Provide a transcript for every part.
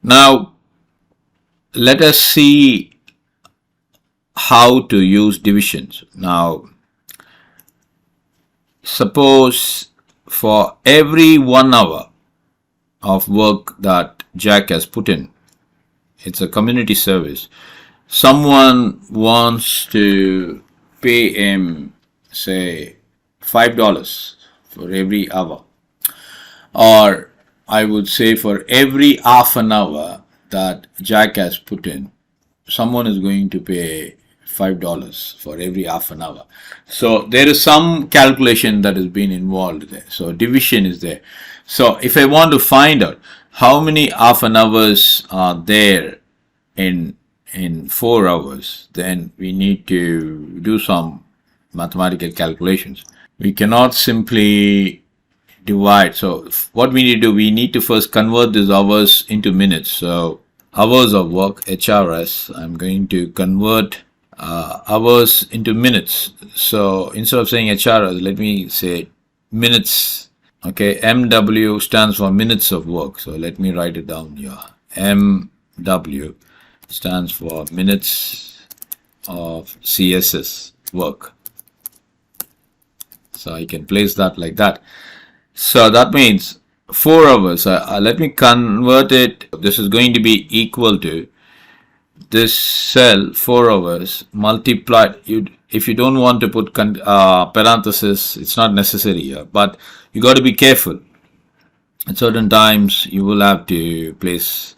Now, let us see how to use divisions. Now, suppose for every 1 hour of work that Jack has put in, it's a community service, someone wants to pay him, say, $5 for every hour, or I would say for every half an hour that Jack has put in, someone is going to pay $5 for every half an hour. So there is some calculation that has been involved there. So division is there. So if I want to find out how many half an hours are there in 4 hours, then we need to do some mathematical calculations. We cannot simply divide. So what we need to do, we need to first convert these hours into minutes. So hours of work, HRS, I'm going to convert hours into minutes. So instead of saying HRS, let me say minutes. Okay, MW stands for minutes of work. So let me write it down here. MW stands for minutes of CSS work. So I can place that like that. So that means 4 hours. Let me convert it. This is going to be equal to this cell 4 hours multiplied. If you don't want to put parenthesis, it's not necessary here, but you got to be careful. At certain times you will have to place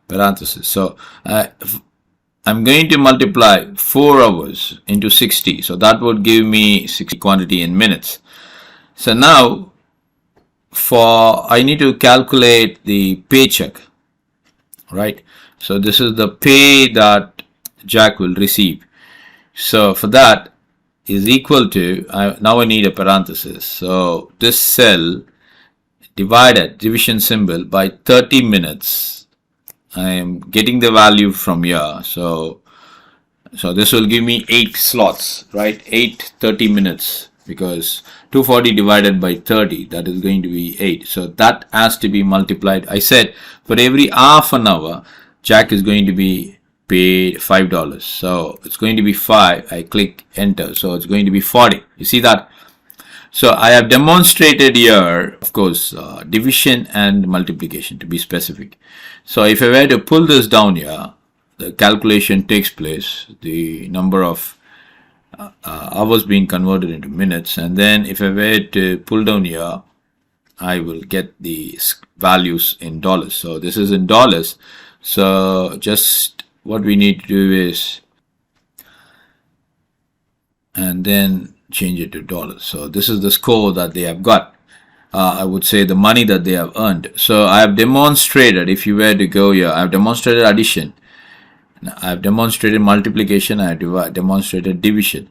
parenthesis. So I'm going to multiply 4 hours into 60. So that would give me 60 quantity in minutes. So now I need to calculate the paycheck, right? So this is the pay that Jack will receive. So for that is equal to, now I need a parenthesis. So this cell divided, division symbol, by 30 minutes. I am getting the value from here. So this will give me 8 slots, right? 30 minutes, because 240 divided by 30, that is going to be 8. So that has to be multiplied. I said for every half an hour, Jack is going to be paid $5. So it's going to be 5. I click enter. So it's going to be 40. You see that? So I have demonstrated here, of course, division and multiplication, to be specific. So if I were to pull this down here, the calculation takes place, the number of hours being converted into minutes, and then if I were to pull down here, I will get the values in dollars. So this is in dollars. So just what we need to do is, and then change it to dollars. So this is the score that they have got. I would say the money that they have earned. So I have demonstrated, if you were to go here, I have demonstrated addition, I have demonstrated multiplication, I have demonstrated division.